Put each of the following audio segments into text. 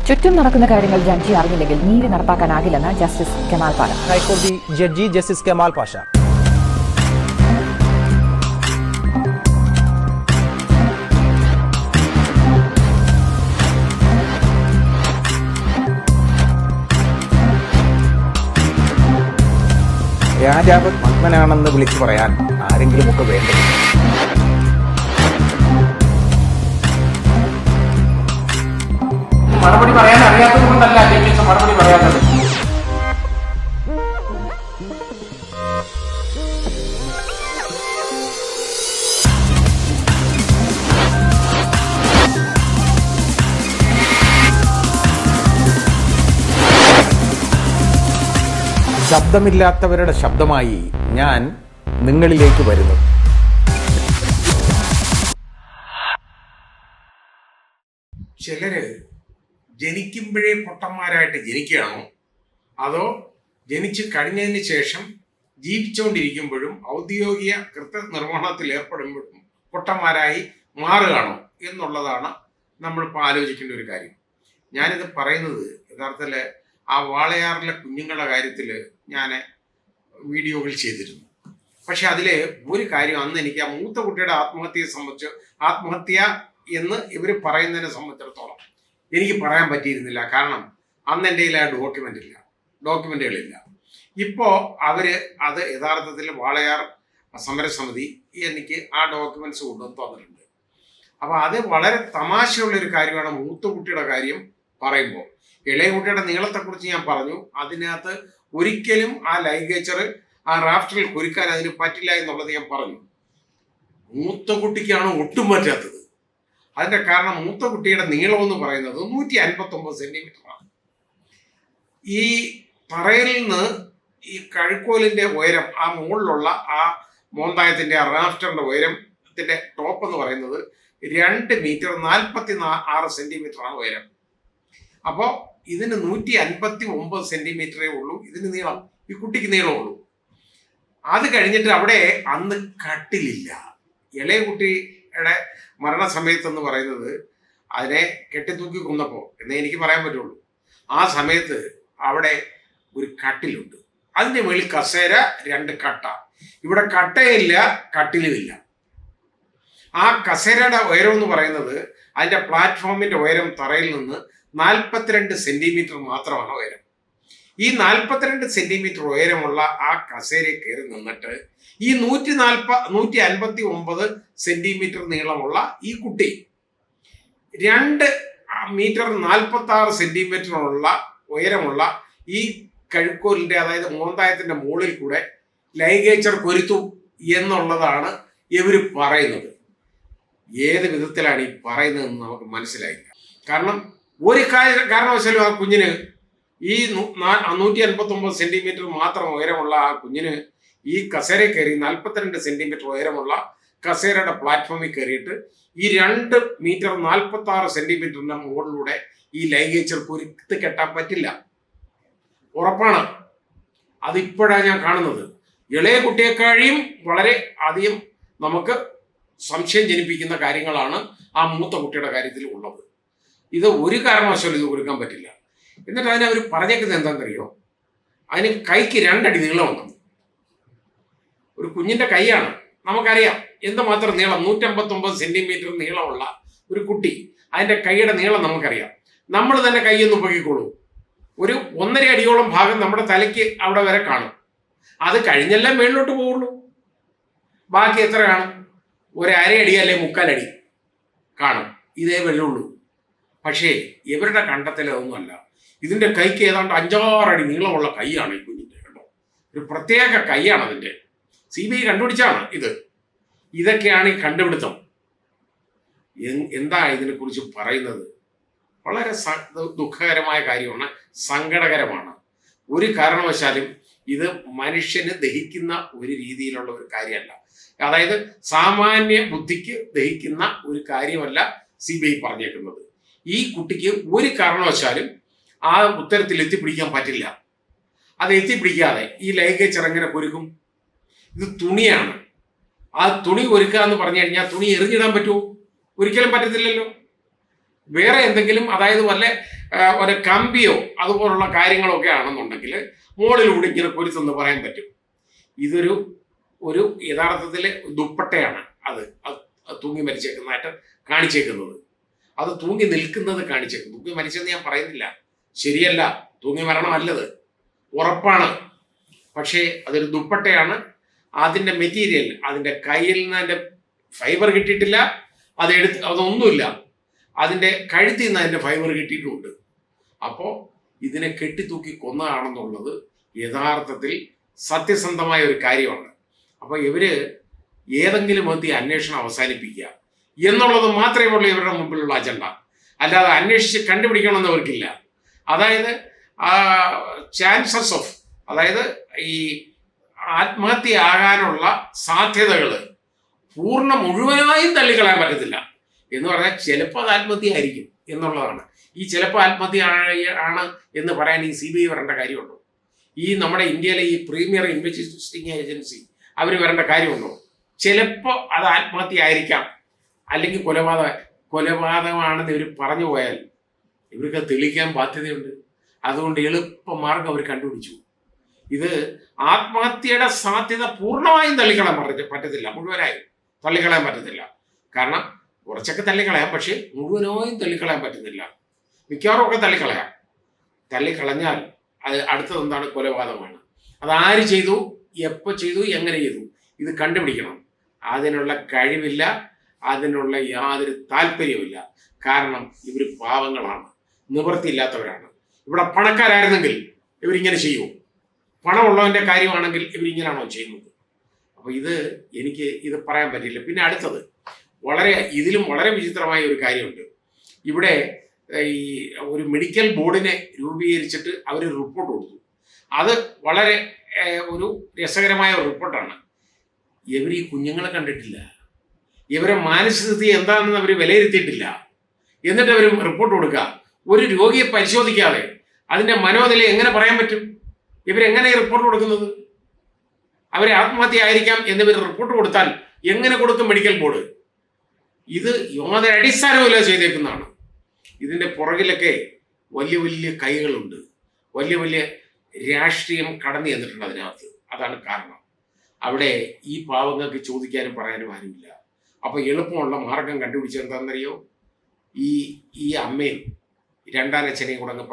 ചുറ്റും നടക്കുന്ന കാര്യങ്ങൾ ജഡ്ജി അറിഞ്ഞില്ലെങ്കിൽ നീതി നടപ്പാക്കാനാകില്ലെന്ന് ജസ്റ്റിസ് കെമാൽ പാഷ. ഹൈക്കോടതി ജഡ്ജി ജസ്റ്റിസ് കെമാൽ പാഷ. രാജാവ് മഗ്നനാണെന്ന് വിളിച്ചു പറയാൻ ആരെങ്കിലുമൊക്കെ വേണ്ടത്. മറുപടി പറയാൻ അറിയാത്തത് കൊണ്ടല്ല ജഡ്ജസ് മറുപടി പറയാത്തത്. ശബ്ദമില്ലാത്തവരുടെ ശബ്ദമായി ഞാൻ നിങ്ങളിലേക്ക് വരുന്നു. ചിലര് ജനിക്കുമ്പോഴേ പൊട്ടന്മാരായിട്ട് ജനിക്കുകയാണോ, അതോ ജനിച്ചു കഴിഞ്ഞതിന് ശേഷം ജീവിച്ചുകൊണ്ടിരിക്കുമ്പോഴും ഔദ്യോഗിക കൃത്യനിർവഹണത്തിൽ ഏർപ്പെടുമ്പോഴും പൊട്ടന്മാരായി മാറുകയാണോ എന്നുള്ളതാണ് നമ്മളിപ്പോൾ ആലോചിക്കേണ്ട ഒരു കാര്യം. ഞാനിത് പറയുന്നത് യഥാർത്ഥത്തിൽ ആ വാളയാറിലെ കുഞ്ഞുങ്ങളുടെ കാര്യത്തിൽ ഞാൻ വീഡിയോകൾ ചെയ്തിരുന്നു. പക്ഷെ അതിൽ ഒരു കാര്യം, അന്ന് എനിക്ക് ആ മൂത്ത കുട്ടിയുടെ ആത്മഹത്യയെ സംബന്ധിച്ച്, ആത്മഹത്യ എന്ന് ഇവർ പറയുന്നതിനെ സംബന്ധിച്ചിടത്തോളം എനിക്ക് പറയാൻ പറ്റിയിരുന്നില്ല. കാരണം അന്ന് എൻ്റെ കയ്യിൽ ആ ഡോക്യുമെൻറ്റുകളില്ല. ഇപ്പോൾ അവർ അത് യഥാർത്ഥത്തിൽ വാളയാർ സമരസമിതി എനിക്ക് ആ ഡോക്യുമെൻറ്റ്സ് കൊണ്ടുവന്ന് തന്നിട്ടുണ്ട്. അപ്പോൾ അത് വളരെ തമാശയുള്ളൊരു കാര്യമാണ് മൂത്ത കുട്ടിയുടെ കാര്യം പറയുമ്പോൾ. ഇളയ കുട്ടിയുടെ നീളത്തെക്കുറിച്ച് ഞാൻ പറഞ്ഞു. അതിനകത്ത് ഒരിക്കലും ആ ലൈഗേച്ചർ ആ റാഫ്റ്ററിൽ കുരുക്കാൻ അതിന് പറ്റില്ല എന്നുള്ളത് ഞാൻ പറഞ്ഞു. മൂത്ത കുട്ടിക്കാണ് ഒട്ടും പറ്റാത്തത്. അതിൻ്റെ കാരണം മൂത്ത കുട്ടിയുടെ നീളം എന്ന് പറയുന്നത് 159 സെൻറ്റിമീറ്ററാണ്. ഈ തറയിൽ നിന്ന് ഈ കഴുക്കോലിൻ്റെ ഉയരം, ആ മുകളിലുള്ള ആ മോന്തായത്തിൻ്റെ ആ റാഫ്റ്ററിൻ്റെ ഉയരത്തിൻ്റെ ടോപ്പ് എന്ന് പറയുന്നത് 2 മീറ്റർ 46 സെൻറ്റിമീറ്ററാണ് ഉയരം. അപ്പോൾ ഇതിന് 159 സെൻറ്റിമീറ്ററേ ഉള്ളൂ ഇതിന് നീളം, ഈ കുട്ടിക്ക് നീളമുള്ളൂ. അത് കഴിഞ്ഞിട്ട് അവിടെ അന്ന് കട്ടിലില്ല. ഇളയ കുട്ടിയുടെ മരണസമയത്തെന്ന് പറയുന്നത് അതിനെ കെട്ടിത്തൂക്കി കൊന്നപ്പോൾ എന്നേ എനിക്ക് പറയാൻ പറ്റുള്ളൂ. ആ സമയത്ത് അവിടെ ഒരു കട്ടിലുണ്ട്, അതിൻ്റെ മുകളിൽ കസേര, 2 കട്ട. ഇവിടെ കട്ടയില്ല, കട്ടിലുമില്ല. ആ കസേരയുടെ ഉയരം എന്ന് പറയുന്നത് അതിൻ്റെ പ്ലാറ്റ്ഫോമിൻ്റെ ഉയരം തറയിൽ നിന്ന് 42 സെൻറ്റിമീറ്റർ മാത്രമാണ് ഉയരം. ഈ 42 സെൻറ്റിമീറ്റർ ഉയരമുള്ള ആ കസേരയിൽ കയറി നിന്നിട്ട് ഈ 159 സെൻറ്റിമീറ്റർ നീളമുള്ള ഈ കുട്ടി 2 മീറ്റർ 46 സെൻറ്റിമീറ്ററുള്ള ഉയരമുള്ള ഈ കഴുക്കോലിൻ്റെ, അതായത് മോന്തായത്തിൻ്റെ മുകളിൽ കൂടെ ലൈഗേച്ചർ കൊരുത്തു എന്നുള്ളതാണ് ഇവർ പറയുന്നത്. ഏത് വിധത്തിലാണ് ഈ പറയുന്നതെന്ന് നമുക്ക് മനസ്സിലായില്ല. കാരണം ഒരു കാരണവശാലും ആ കുഞ്ഞിന് ഈ 159 സെൻറ്റിമീറ്റർ മാത്രം ഉയരമുള്ള ആ കുഞ്ഞിന് ഈ കസേരയിൽ കയറി 42 സെൻറ്റിമീറ്റർ ഉയരമുള്ള കസേരയുടെ പ്ലാറ്റ്ഫോമിൽ കയറിയിട്ട് ഈ 2 മീറ്റർ 46 സെൻറ്റിമീറ്ററിൻ്റെ മുകളിലൂടെ ഈ ലൈഗേച്ചർ കുരുത്ത് കെട്ടാൻ പറ്റില്ല. ഉറപ്പാണ്. അതിപ്പോഴാണ് ഞാൻ കാണുന്നത്. ഇളയ കുട്ടിയെക്കാഴിയും വളരെ അധികം നമുക്ക് സംശയം ജനിപ്പിക്കുന്ന കാര്യങ്ങളാണ് ആ മൂത്ത കുട്ടിയുടെ കാര്യത്തിൽ ഉള്ളത്. ഇത് ഒരു കാരണവശാലും ഇത് കൊടുക്കാൻ പറ്റില്ല. എന്നിട്ട് അതിന് അവർ പറഞ്ഞേക്കുന്നത് എന്താണെന്നറിയോ, അതിന് കൈക്ക് 2 അടി നീളമുണ്ട്. ഒരു കുഞ്ഞിൻ്റെ കൈയാണ്, നമുക്കറിയാം എന്തുമാത്രം നീളം, 159 സെൻറ്റിമീറ്റർ നീളമുള്ള ഒരു കുട്ടി, അതിൻ്റെ കൈയുടെ നീളം നമുക്കറിയാം. നമ്മൾ തന്നെ കൈയൊന്നും പൊക്കിക്കോളൂ, ഒരു 1.5 അടിയോളം ഭാഗം നമ്മുടെ തലയ്ക്ക് അവിടെ വരെ കാണും. അത് കഴിഞ്ഞെല്ലാം മേളിലോട്ട് പോവുള്ളൂ. ബാക്കി എത്ര കാണും? ഒരു 1/2 അടി അല്ലെ 3/4 അടി കാണും. ഇതേ വെള്ളുള്ളൂ. പക്ഷേ ഇവരുടെ കണ്ടെത്തൽ അതൊന്നുമല്ല. ഇതിൻ്റെ കൈക്ക് ഏതാണ്ട് 5-6 അടി നീളമുള്ള കൈയാണ് ഈ കുഞ്ഞിൻ്റെ. കേട്ടോ, ഒരു പ്രത്യേക കൈയാണ് അതിൻ്റെ. CBI കണ്ടുപിടിച്ചാണ് ഇത്. ഇതൊക്കെയാണ് ഈ കണ്ടുപിടുത്തം. എന്താ ഇതിനെക്കുറിച്ച് പറയുന്നത്? വളരെ ദുഃഖകരമായ കാര്യമാണ്, സങ്കടകരമാണ്. ഒരു കാരണവശാലും ഇത് മനുഷ്യന് ദഹിക്കുന്ന ഒരു രീതിയിലുള്ള ഒരു കാര്യമല്ല. അതായത് സാമാന്യ ബുദ്ധിക്ക് ദഹിക്കുന്ന ഒരു കാര്യമല്ല CBI പറഞ്ഞേക്കുന്നത്. ഈ കുട്ടിക്ക് ഒരു കാരണവശാലും ആ ഉത്തരത്തിൽ എത്തിപ്പിടിക്കാൻ പറ്റില്ല. അത് എത്തിപ്പിടിക്കാതെ ഈ ലൈഗേച്ചർ എങ്ങനെ കൊരുക്കും? ഇത് തുണിയാണ്. ആ തുണി കൊരുക്കുക എന്ന് പറഞ്ഞു കഴിഞ്ഞാൽ തുണി എറിഞ്ഞിടാൻ പറ്റുമോ? ഒരിക്കലും പറ്റത്തില്ലല്ലോ. വേറെ എന്തെങ്കിലും, അതായത് ഒരു കമ്പിയോ അതുപോലുള്ള കാര്യങ്ങളൊക്കെ ആണെന്നുണ്ടെങ്കിൽ മുകളിലൂടെ ഇങ്ങനെ പൊരുത്തെന്ന് പറയാൻ പറ്റും. ഇതൊരു യഥാർത്ഥത്തിൽ ദുപ്പട്ടയാണ് അത് തൂങ്ങി മരിച്ചേക്കുന്നതായിട്ട് കാണിച്ചേക്കുന്നത്. അത് തൂങ്ങി നിൽക്കുന്നത് കാണിച്ചേക്കും. തൂങ്ങി മരിച്ചെന്ന് ഞാൻ പറയുന്നില്ല, ശരിയല്ല, തൂങ്ങി മരണമല്ലത്, ഉറപ്പാണ്. പക്ഷേ അതൊരു ദുപ്പട്ടയാണ്. അതിൻ്റെ മെറ്റീരിയൽ, അതിൻ്റെ കയ്യിൽ നിന്ന് അതിൻ്റെ ഫൈബർ കിട്ടിയിട്ടില്ല, അതൊന്നുമില്ല. അതിൻ്റെ കഴുത്തിൽ നിന്ന് അതിൻ്റെ ഫൈബർ കിട്ടിയിട്ടുമുണ്ട്. അപ്പോൾ ഇതിനെ കെട്ടിത്തൂക്കി കൊന്നതാണെന്നുള്ളത് യഥാർത്ഥത്തിൽ സത്യസന്ധമായ ഒരു കാര്യമാണ്. അപ്പോൾ ഇവര് ഏതെങ്കിലും വിധത്തിൽ അന്വേഷണം അവസാനിപ്പിക്കുക എന്നുള്ളത് മാത്രമേ ഉള്ളൂ ഇവരുടെ മുമ്പിലുള്ള അജണ്ട. അല്ലാതെ അന്വേഷിച്ച് കണ്ടുപിടിക്കണമെന്ന് അവർക്കില്ല. അതായത് ചാൻസസ് ഓഫ്, അതായത് ഈ ആത്മഹത്യയാകാനുള്ള സാധ്യതകൾ മുഴുവനായും തള്ളിക്കളയാൻ പറ്റത്തില്ല. എന്ന് പറഞ്ഞാൽ ചിലപ്പോൾ അത് ആത്മഹത്യ ആയിരിക്കും എന്നുള്ളതാണ്. ഈ ചിലപ്പോൾ ആത്മഹത്യ ആണ് എന്ന് പറയാൻ ഈ CBI വരേണ്ട കാര്യമുണ്ടോ? ഈ നമ്മുടെ ഇന്ത്യയിലെ ഈ പ്രീമിയർ ഇൻവെസ്റ്റിഗേറ്റിംഗ് ഏജൻസി അവർ വരേണ്ട കാര്യമുണ്ടോ? ചിലപ്പോൾ അത് ആത്മഹത്യ ആയിരിക്കാം, അല്ലെങ്കിൽ കൊലപാതകമാണെന്ന് ഇവർ പറഞ്ഞു പോയാൽ ഇവർക്ക് തെളിയിക്കാൻ ബാധ്യതയുണ്ട്. അതുകൊണ്ട് എളുപ്പമാർഗം അവർ കണ്ടുപിടിച്ചു. ഇത് ആത്മഹത്യയുടെ സാധ്യത പൂർണ്ണമായും തള്ളിക്കളയാൻ പറ്റത്തില്ല, മുഴുവനായും തള്ളിക്കളയാൻ പറ്റത്തില്ല. കാരണം കുറച്ചൊക്കെ തള്ളിക്കളയാം, പക്ഷേ മുഴുവനായും തള്ളിക്കളയാൻ പറ്റുന്നില്ല. മിക്കവാറും ഒക്കെ തള്ളിക്കളഞ്ഞാൽ അത് അടുത്തത് എന്താണ്? കൊലപാതകമാണ്. അത് ആര് ചെയ്തു, എപ്പോൾ ചെയ്തു, എങ്ങനെ ചെയ്തു, ഇത് കണ്ടുപിടിക്കണം. അതിനുള്ള കഴിവില്ല, അതിനുള്ള യാതൊരു താല്പര്യമില്ല. കാരണം ഇവർ പാവങ്ങളാണ്, നിവൃത്തിയില്ലാത്തവരാണ്. ഇവിടെ പണക്കാരായിരുന്നെങ്കിൽ ഇവരിങ്ങനെ ചെയ്യുമോ? പണമുള്ളവൻ്റെ കാര്യമാണെങ്കിൽ ഇവരിങ്ങനെയാണോ ചെയ്യുന്നത്? അപ്പോൾ എനിക്ക് ഇത് പറയാൻ പറ്റില്ല. പിന്നെ അടുത്തത് ഇതിലും വളരെ വിചിത്രമായ ഒരു കാര്യമുണ്ട്. ഇവിടെ ഈ ഒരു മെഡിക്കൽ ബോർഡിനെ രൂപീകരിച്ചിട്ട് അവർ റിപ്പോർട്ട് കൊടുത്തു. അത് വളരെ ഒരു രസകരമായ ഒരു റിപ്പോർട്ടാണ്. ഇവർ ഈ കുഞ്ഞുങ്ങളെ കണ്ടിട്ടില്ല, ഇവരെ മാനസികസ്ഥിതി എന്താണെന്ന് അവർ വിലയിരുത്തിയിട്ടില്ല. എന്നിട്ട് അവർ റിപ്പോർട്ട് കൊടുക്കുക. ഒരു രോഗിയെ പരിശോധിക്കാതെ അതിൻ്റെ മനോനില എങ്ങനെ പറയാൻ പറ്റും? ഇവരെങ്ങനെ റിപ്പോർട്ട് കൊടുക്കുന്നത്? അവരെ ആത്മഹത്യ ആയിരിക്കാം എന്നിവർ റിപ്പോർട്ട് കൊടുത്താൽ എങ്ങനെ കൊടുക്കും മെഡിക്കൽ ബോർഡ്? ഇത് യാതൊരു അടിസ്ഥാനമില്ല ചെയ്തേക്കുന്നതാണ്. ഇതിൻ്റെ പുറകിലൊക്കെ വലിയ വലിയ കൈകളുണ്ട്, വലിയ വലിയ രാഷ്ട്രീയം കടന്നു ചെന്നിട്ടുണ്ട് അതിനകത്ത്. അതാണ് കാരണം. അവിടെ ഈ പാവങ്ങൾക്ക് ചോദിക്കാനും പറയാനും ആരുമില്ല. അപ്പോൾ എളുപ്പമുള്ള മാർഗം കണ്ടുപിടിച്ചത് എന്താണെന്നറിയോ? ഈ അമ്മയും രണ്ടാനച്ഛനെയും കൂടെ അങ്ങ്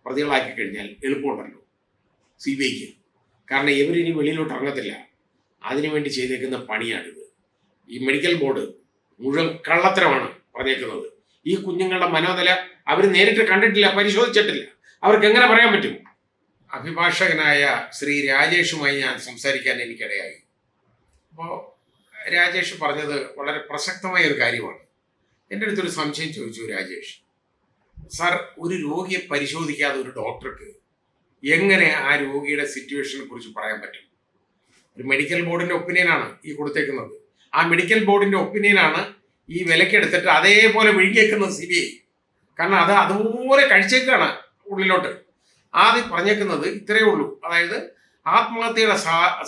പ്രതികളാക്കി കഴിഞ്ഞാൽ എളുപ്പമുണ്ടല്ലോ CBIക്ക്. കാരണം ഇവരിനി വെളിയിലോട്ട് ഇറങ്ങത്തില്ല. അതിനുവേണ്ടി ചെയ്തേക്കുന്ന പണിയാണിത്. ഈ മെഡിക്കൽ ബോർഡ് മുഴുവൻ കള്ളത്തരമാണ് പറഞ്ഞേക്കുന്നത്. ഈ കുഞ്ഞുങ്ങളുടെ മനോനില അവർ നേരിട്ട് കണ്ടിട്ടില്ല, പരിശോധിച്ചിട്ടില്ല. അവർക്ക് എങ്ങനെ പറയാൻ പറ്റും? അഭിഭാഷകനായ ശ്രീ രാജേഷുമായി ഞാൻ സംസാരിക്കാൻ എനിക്കിടയായി. അപ്പോൾ രാജേഷ് പറഞ്ഞത് വളരെ പ്രസക്തമായ ഒരു കാര്യമാണ്. എൻ്റെ അടുത്തൊരു സംശയം ചോദിച്ചു രാജേഷ്. സാർ, ഒരു രോഗിയെ പരിശോധിക്കാതെ ഒരു ഡോക്ടർക്ക് എങ്ങനെ ആ രോഗിയുടെ സിറ്റുവേഷനെ കുറിച്ച് പറയാൻ പറ്റും? ഒരു മെഡിക്കൽ ബോർഡിൻ്റെ ഒപ്പീനിയനാണ് ഈ കൊടുത്തേക്കുന്നത്. ആ മെഡിക്കൽ ബോർഡിൻ്റെ ഒപ്പീനിയനാണ് ഈ വിലക്കെടുത്തിട്ട് അതേപോലെ വിഴുങ്ങിയേക്കുന്നത് CBI. കാരണം അത് അതുപോലെ കഴിച്ചേക്കാണ് ഉള്ളിലോട്ട്. ആദ്യം പറഞ്ഞേക്കുന്നത് ഇത്രയേ ഉള്ളൂ. അതായത് ആത്മഹത്യയുടെ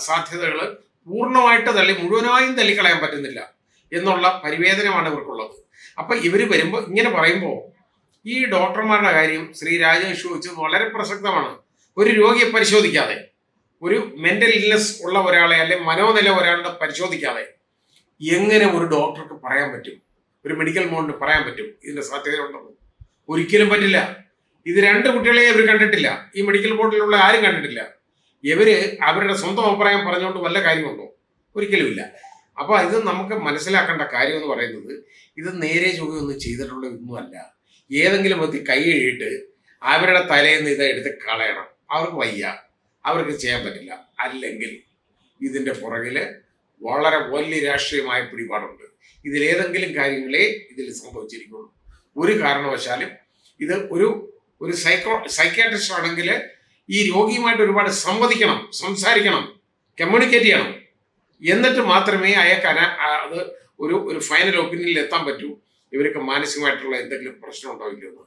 സാധ്യതകൾ പൂർണ്ണമായിട്ട് മുഴുവനായും തള്ളിക്കളയാൻ പറ്റുന്നില്ല എന്നുള്ള പരിവേദനമാണ് ഇവർക്കുള്ളത്. അപ്പം ഇവർ വരുമ്പോൾ ഇങ്ങനെ പറയുമ്പോൾ ഈ ഡോക്ടർമാരുടെ കാര്യം ശ്രീ രാജേഷ് ചോദിച്ചത് വളരെ പ്രസക്തമാണ്. ഒരു രോഗിയെ പരിശോധിക്കാതെ, ഒരു മെൻ്റൽ ഇൽനെസ് ഉള്ള ഒരാളെ അല്ലെങ്കിൽ മനോനില ഒരാളുടെ പരിശോധിക്കാതെ എങ്ങനെ ഒരു ഡോക്ടർക്ക് പറയാൻ പറ്റും, ഒരു മെഡിക്കൽ ബോർഡിന് പറയാൻ പറ്റും ഇതിൻ്റെ സാധ്യതയുണ്ടെന്ന്? ഒരിക്കലും പറ്റില്ല. ഇത് രണ്ട് കുട്ടികളെ ഇവർ കണ്ടിട്ടില്ല, ഈ മെഡിക്കൽ ബോർഡിലുള്ള ആരും കണ്ടിട്ടില്ല. അവരുടെ സ്വന്തം അഭിപ്രായം പറഞ്ഞുകൊണ്ട് വല്ല കാര്യമുണ്ടോ? ഒരിക്കലുമില്ല. അപ്പോൾ ഇത് നമുക്ക് മനസ്സിലാക്കേണ്ട കാര്യം എന്ന് പറയുന്നത്, ഇത് നേരെ ചൊവ്വയൊന്നും ചെയ്തിട്ടുള്ള ഒന്നുമല്ല. ഏതെങ്കിലും വ്യക്തി കൈ എഴുതിയിട്ട് അവരുടെ തലയിൽ നിന്ന് ഇത് എടുത്ത് കളയണം. അവർക്ക് വയ്യ, അവർക്ക് ചെയ്യാൻ പറ്റില്ല. അല്ലെങ്കിൽ ഇതിൻ്റെ പുറകിൽ വളരെ വലിയ രാഷ്ട്രീയമായ പിടിപാടുണ്ട്. ഇതിലേതെങ്കിലും കാര്യങ്ങളെ ഇതിൽ സംഭവിച്ചിരിക്കുള്ളൂ. ഒരു കാരണവശാലും ഇത് ഒരു സൈക്യാട്രിസ്റ്റ് ആണെങ്കിൽ ഈ രോഗിയുമായിട്ട് ഒരുപാട് സംവദിക്കണം, സംസാരിക്കണം, കമ്മ്യൂണിക്കേറ്റ് ചെയ്യണം. എന്നിട്ട് മാത്രമേ അയാൾക്ക് അത് ഒരു ഫൈനൽ ഒപ്പീനിയനിൽ എത്താൻ പറ്റൂ. ഇവർക്ക് മാനസികമായിട്ടുള്ള എന്തെങ്കിലും പ്രശ്നം ഉണ്ടാവില്ലെന്ന്.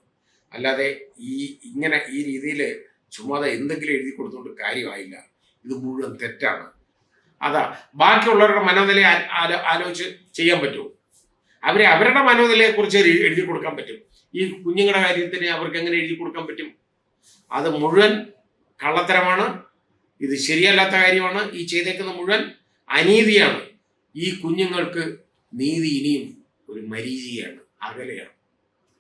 അല്ലാതെ ഈ രീതിയിൽ ചുമ്മാതെ എന്തെങ്കിലും എഴുതി കൊടുത്തുകൊണ്ട് കാര്യമായില്ല. ഇത് മുഴുവൻ തെറ്റാണ്. ബാക്കിയുള്ളവരുടെ മനോനില ആലോചിച്ച് ചെയ്യാൻ പറ്റുമോ? അവരെ അവരുടെ മനോനിലയെക്കുറിച്ച് എഴുതി കൊടുക്കാൻ പറ്റും. ഈ കുഞ്ഞുങ്ങളുടെ കാര്യത്തിന് അവർക്ക് എങ്ങനെ എഴുതി കൊടുക്കാൻ പറ്റും? അത് മുഴുവൻ കള്ളത്തരമാണ്. ഇത് ശരിയല്ലാത്ത കാര്യമാണ്. ഈ ചെയ്തേക്കുന്ന മുഴുവൻ അനീതിയാണ്. ഈ കുഞ്ഞുങ്ങൾക്ക് നീതി ഇനിയും ഒരു മരീചികയാണ്, അകലെയാണ്.